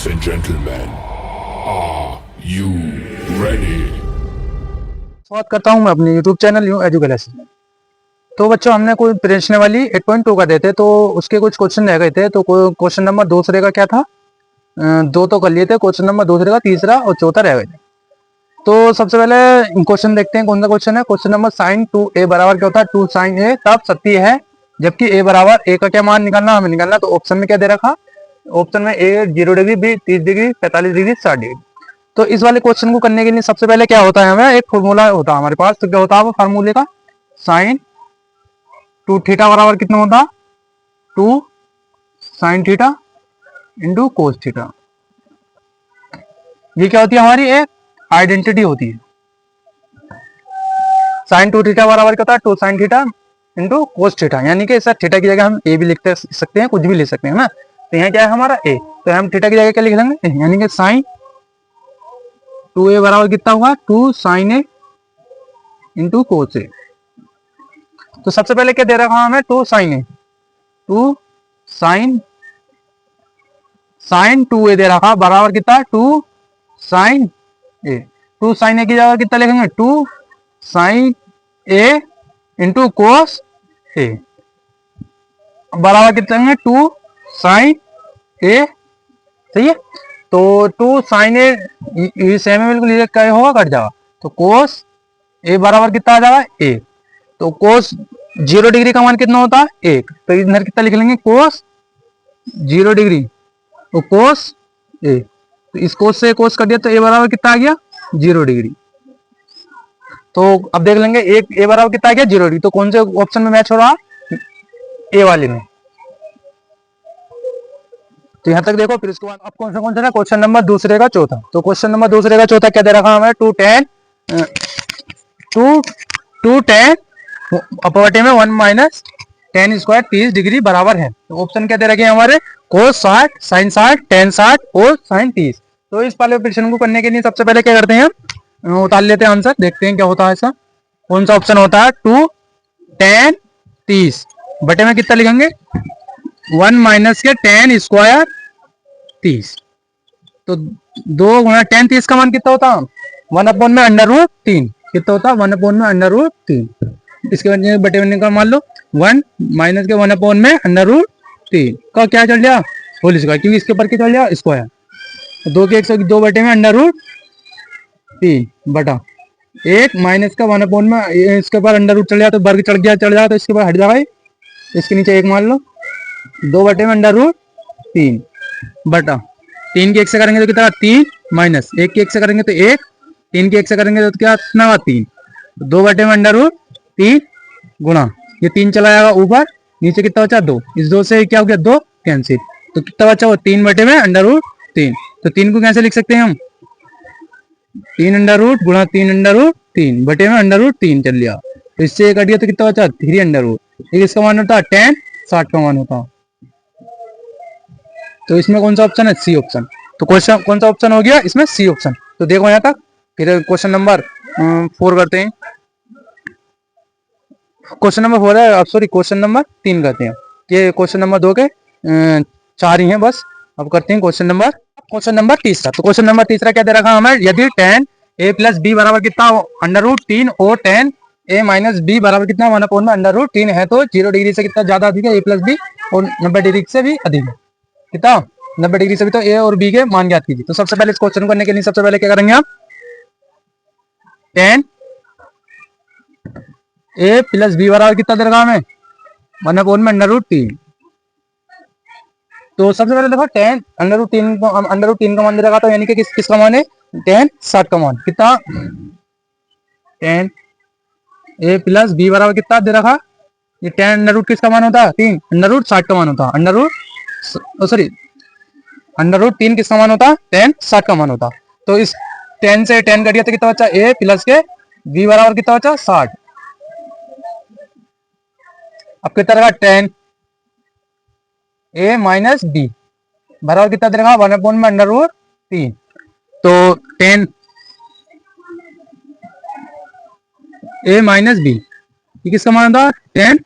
Ladies and gentlemen, are you ready? स्वागत करता हूं मैं अपने YouTube चैनल न्यू एजुकेशन में। तो बच्चों, हमने कोई प्रश्न वाली 8.2 का देते तो उसके कुछ क्वेश्चन रह गए थे। तो क्वेश्चन नंबर दूसरे का क्या था, दो तो कर लिए थे। क्वेश्चन नंबर दूसरे का तीसरा और चौथा रह गए थे। तो सबसे पहले क्वेश्चन देखते हैं कौन सा क्वेश्चन है। क्वेश्चन नंबर साइन 2a बराबर क्या होता है, 2 साइन a तब सत्य है जबकि a बराबर a का क्या मान निकालना हमें निकालना। तो ऑप्शन में क्या दे रखा, ऑप्शन में a 0 degree, b 30 degree, 45 degree, 60 degree. तो इस वाले क्वेश्चन को करने के लिए सबसे पहले क्या होता है, हमें एक फॉर्मूला होता है हमारे पास। तो क्या होता है वो फार्मूले का, साइन 2 थीटा बराबर कितना होता, 2 sine theta into cos theta. ये क्या होती है, हमारी एक आइडेंटिटी होती है। साइन 2 थीटा बराबर क्या होता है, 2 sine theta into cos theta. यानी कि सर थीटा की जगह हम ए भी लिख सकते हैं, कुछ भी ले सकते हैं ना। तो यहाँ क्या है हमारा ए, तो हम थीटा की जगह क्या लिख लेंगे, यानी कि साइन 2a बराबर कितना होगा, 2 साइन ए इंटू कोस ए। तो सबसे पहले क्या दे रखा हमें, 2 साइन ए, 2 साइन 2a दे रखा बराबर कितना, 2 साइन ए। 2 साइन ए की जगह कितना लिखेंगे, 2 साइन ए इंटू कोस ए बराबर कितना लेंगे, 2 साइन ए। सही है। तो 2 साइन ए सेम है बिल्कुल, क्या होगा, कट जाएगा। तो कोस ए बराबर कितना आ जाएगा, ए। तो कोस 0 डिग्री का मान कितना होता है, 1। तो इधर कितना लिख लेंगे, कोस 0 डिग्री तो कोस ए। तो इस कोस से कोस कर दिया तो ए बराबर कितना आ गया, 0 डिग्री। तो अब देख लेंगे एक ए बराबर कितना आ गया, 0 डिग्री। तो कौन से ऑप्शन में मैच हो रहा, ए वाले में। तो यहां तक देखो। फिर उसके बाद अब कौन सा ना, क्वेश्चन नंबर दूसरे का चौथा। तो क्वेश्चन नंबर दूसरे का चौथा क्या दे रखा हमें, 2 tan अपवर्टी में 1 माइनस tan स्क्वायर 30 डिग्री बराबर है। तो ऑप्शन क्या दे रखे हैं हमारे, कोस 60, साइन 60, tan 60 और साइन 30। तो इस वाले प्रश्न को करने के लिए सबसे पहले क्या करते हैं, हम उतार लेते हैं आंसर, देखते हैं क्या होता है। ऐसा कौन सा ऑप्शन होता है, 2 tan 30 बटे में कितना लिखेंगे, 1 माइनस के tan स्क्वायर 30। तो 2 गुणा tan 30 का मान कितना होता है, 1 अपॉन में अंडर रूट 3 कितना होता है, 1 अपॉन में अंडर रूट 3। इसके बाद बटे में का मान लो 1 माइनस के 1 अपॉन में अंडर रूट 3 का क्या चल गया, होल स्क्वायर, क्योंकि इसके ऊपर क्या चल गया, स्क्वायर। तो 2 के 102 बटे में अंडर रूट 3 बटा 1 माइनस का 1 अपॉन में इसके ऊपर अंडर रूट चल गया तो वर्ग चढ़ जाएगा तो इसके ऊपर हट जाएगा, इसके नीचे 1 मान लो, 2 बटे में अंडर रूट 3 बटा 3 के 1 से करेंगे तो कितना, 3 माइनस 1 के 1 से करेंगे तो 1, 3 के 1 से करेंगे तो क्या कितना हुआ, 3। 2 बटे में अंडर रूट 3 गुणा ये 3 चला जाएगा ऊपर, नीचे कितना बचा, 2। इस 2 से क्या हो गया, 2 कैंसिल। तो कितना बचा, वो 3 बटे में अंडर रूट 3। तो 3 को कैसे लिख सकते हैं हम, 3 अंडर रूट गुणा 3 अंडर रूट 3 बटे में अंडर रूट 3 चल लिया। तो इससे एक कट गया तो कितना बचा, 3 अंडर रूट। एक इसका मान होता है tan 60 का मान होता है। तो इसमें कौन सा ऑप्शन है, सी ऑप्शन। तो क्वेश्चन कौन सा ऑप्शन हो गया, इसमें सी ऑप्शन। तो देखो यहाँ तक। फिर क्वेश्चन नंबर 4 करते हैं। क्वेश्चन नंबर 4 है, सॉरी क्वेश्चन नंबर 3 करते हैं। ये क्वेश्चन नंबर 2 के 4 ही हैं बस। अब करते हैं क्वेश्चन नंबर तीसरा। तो क्वेश्चन नंबर तीसरा क्या दे रखा हमें, यदि tan a प्लस b बराबर कितना, अंडर रूट 3 और tan a माइनस b बराबर कितना, 1 अपॉन में अंडर रूट 3 है तो 0 डिग्री से कितना ज्यादा अधिक है, a प्लस b, और 90 डिग्री से भी अधिक है कितना, 90 डिग्री से भी। तो a और b के मान ज्ञात कीजिए। तो सबसे पहले इस क्वेश्चन करने के लिए सबसे पहले क्या करेंगे आप, tan a प्लस b बराबर कितना दे रखा हमें, 1 अपॉन में अंडर रूट 3। तो सबसे पहले देखो tan अंडर रूट 3 का मान दे रखा, तो यानी कि किसका मान है, tan 60 का मान कितना, tan a प्लस b बराबर कितना दे रखा, ये tan अंडर रूट किसका मान होता है, 3 अंडर रूट 60 का मान होता है। अंडर रूट 3 किसका मान होता है, tan 60 का मान होता। तो इस 10 से 10 कटिए तो कितना बचा, a प्लस के b बराबर कितना बचा, 60। अब कितना रखा, tan a माइनस b बराबर कितना दे रखा, 1 अपॉन में अंडर रूट 3। तो tan a माइनस b ये किसका मान होता, tan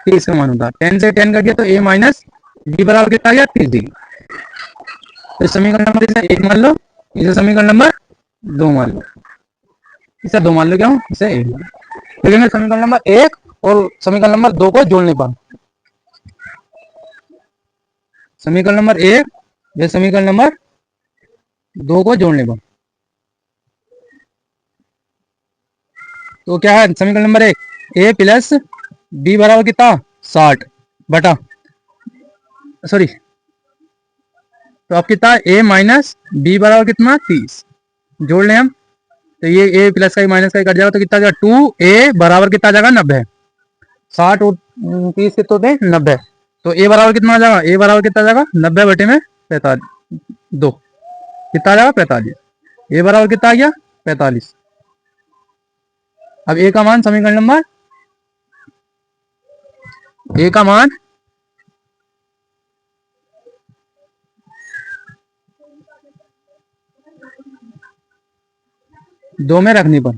30 का मान होता। 10 से 10 कट गया तो a माइनस b बराबर कितना आ गया, 30 डिग्री। तो समीकरण नंबर इसे 1 मान लो, इसे समीकरण नंबर 2 मान लो, इसे 2 मान लो, क्यों इसे 1 मान लो। लेकिन समीकरण नंबर 1 और समीकरण नंबर 2 को जोड़ नहीं पाऊँ। समीकरण नंबर 1 या समीकरण नंबर 2 को जोड़ नहीं पाऊँ। तो क्या है समीकरण नंबर 1, ए प्लस बी बराबर कितना 60 बटा, सॉरी, तो अब कितना ए माइनस बी बराबर कितना 30, जोड़ लें हम। तो ये ए प्लस का माइनस का कट जाएगा, तो कितना जाएगा 2a बराबर कितना आ जाएगा 90, 60 और 30 कितने होते हैं 90। तो ए बराबर कितना आ जाएगा, ए बराबर कितना आ जाएगा 90 बटे में 45, कितना आ जाएगा 45। ए बराबर कितना आ गया 45। अब ए का मान समीकरण नंबर, ए का मान 2 में रखने पर,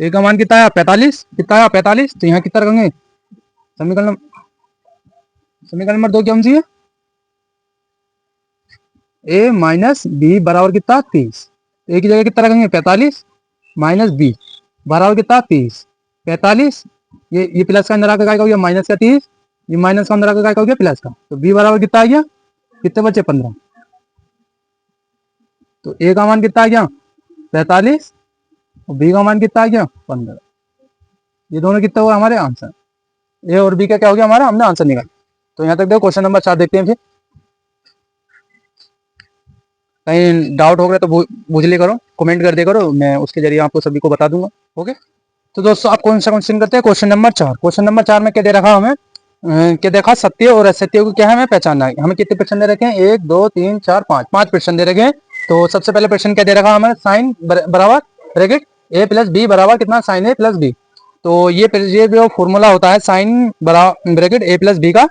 तो ए का मान कितना है 45, कितना है 45, तो यहाँ कितना रखेंगे समीकरण नंबर 2 क्या सी है, ए माइनस बी बराबर कितना 30, ए की जगह कितना रखेंगे 45 माइनस बी बराबर कितना 30, 45, ये प्लस का अंदर आकर क्या हो गया माइनस का 30, ये माइनस का अंदर आकर क्या हो गया प्लस का, तो बी बराबर कितना आ गया, कितने बचे 15। तो ए का मान कितना आ गया 45 और बी का मान कितना आ गया 15। ये दोनों कितना हुआ हमारे आंसर, ए और बी का क्या हो गया हमारा, हमने आंसर निकाला। तो यहाँ तक देखो क्वेश्चन नंबर 4 देखते हैं। फिर कहीं डाउट हो गया तो पूछ लिया करो, कमेंट कर दिया करो, मैं उसके जरिए आपको सभी को बता दूंगा। ओके, तो दोस्तों आप कौन सा क्वेश्चन करते हैं, क्वेश्चन नंबर 4। क्वेश्चन नंबर 4 में क्या दे रखा हमें, क्या देखा सत्य और असत्य को क्या है हमें पहचानना है। हमें कितने प्रश्न दे रखे हैं 1 2 3 4 5 प्रश्न दे रखे हैं। तो सबसे पहले प्रश्न क्या दे रखा हमें, साइन बराबर ब्रैकेट ए प्लस बी बराबर कितना साइन ए प्लस बी। तो ये जो फॉर्मूला होता है साइन ब्रैकेट ए प्लस बी का,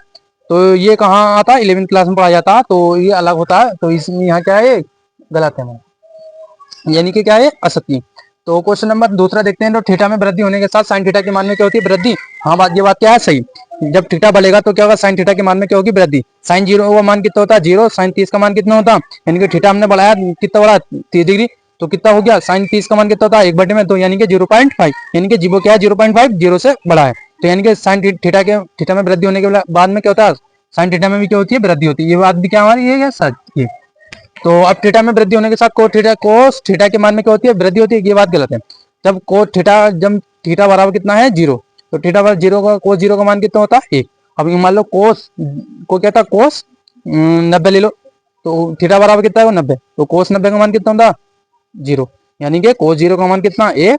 तो ये कहाँ आता है 11वीं क्लास में पढ़ा जाता है, तो ये अलग होता है। तो इसमें यहाँ क्या है गलत है, यानी कि क्या है असत्य। तो क्वेश्चन नंबर दूसरा देखते हैं। तो थीटा में वृद्धि होने के साथ साइन थीटा के मान में क्या होती है वृद्धि। हाँ ये बात क्या है सही, जब थीटा बढ़ेगा तो क्या होगा साइन थीटा के मान में क्या होगी वृद्धि। साइन 0 का मान कितना होता है 0, साइन 30 का मान कितना होता है, यानी कि थीटा हमने बढ़ाया कितना बढ़ा 30 डिग्री, तो कितना हो गया साइन 30 का मान कितना होता है 1 बटे में, तो यानी कि 0.5, यानी कि जीरो क्या है 0.5 0 से बड़ा है। तो यानी कि साइन थीटा में वृद्धि होने के बाद में क्या होता है साइन थीटा में भी क्या होती है वृद्धि होती है। ये बात भी क्या हमारी ये सच ये। तो अब थीटा में वृद्धि होने के साथ कोस थीटा के मान में क्या होती है वृद्धि होती है, ये बात गलत है। जब जब थीटा बराबर कितना है 0, तो थीटा बराबर 0 का कोस 0 का मान कितना होता है 1। अब मान लो कोस को क्या था कोस 90 ले लो, तो थीटा बराबर कितना है वो 90, तो कोस 90 का मान कितना होता 0, यानी कि कोस 0 का मान कितना 1,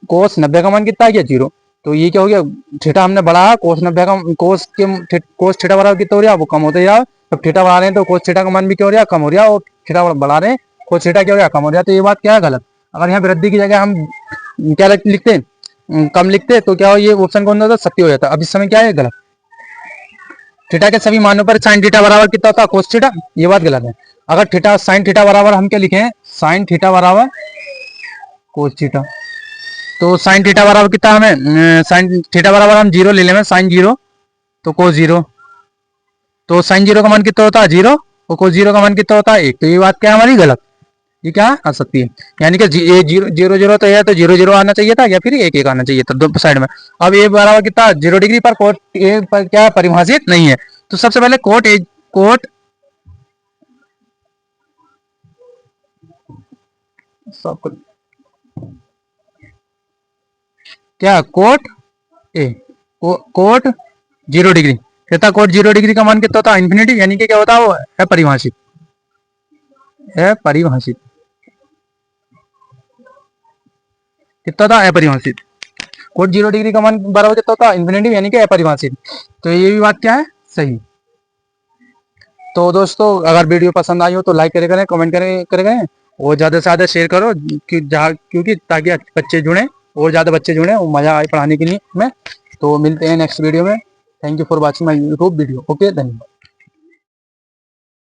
कोस 90 का मान कितना है 0। तो ये क्या हो गया थीटा हमने बढ़ाया कोस 90 का, कोस थीटा बराबर कितना हो रहा है वो कम होते जा रहा है। अब थीटा बढ़ा रहे हैं तो कोस थीटा का मान भी क्या हो रहा है कम हो रहा है, और थीटा बढ़ा रहे हैं कोस थीटा क्या हो रहा है कम हो रहा है। तो ये बात क्या है गलत। अगर यहाँ वृद्धि की जगह हम क्या लिखते हैं कम लिखते तो क्या हो ये ऑप्शन कौन होता सत्य हो जाता। अब इस समय क्या है गलत, थीटा के सभी मानों पर साइन थीटा बराबर कितना होता है कोस थीटा, ये बात गलत है। अगर थीटा साइन थीटा बराबर हम क्या लिखे साइन थीटा बराबर कोस थीटा, तो साइन थीटा बराबर कितना हमें साइन थीटा बराबर हम 0 ले लेंगे साइन 0 तो कोस 0, तो साइन 0 का मान कितना होता है 0 और कोस 0 का मान कितना होता है 1। तो ये बात क्या हमारी गलत, ये क्या आ सकती है, यानी कि ये 0 0 तो है तो 0 0 आना चाहिए था या फिर 1 1 आना चाहिए था दो साइड में। अब ये बराबर कितना 0 डिग्री पर कोट ए पर क्या परिभाषित नहीं है। तो सबसे पहले कोट सब क्या कोट ए कोट 0 डिग्री कहता कोट 0 डिग्री का मान कितना होता है इन्फिनिटी, यानी कि क्या होता है वो है परिभाषित, है परिभाषित कितना था अपरिभाषित। कोट 0 डिग्री का मान बराबर कितना होता है इन्फिनिटी, यानी कि अपरिभाषित। तो ये भी बात क्या है सही। तो दोस्तों अगर वीडियो पसंद आई हो तो लाइक करें कमेंट करें और ज़्यादा से ज़्यादा शेयर करो क्योंकि ताकि बच्चे जुड़ें और ज़्यादा बच्चे जुड़ें और मज़ा आए पढ़ाने के लिए में। तो मिलते हैं नेक्स्ट वीडियो में। Thank you for watching my YouTube video. Okay धन्यवाद।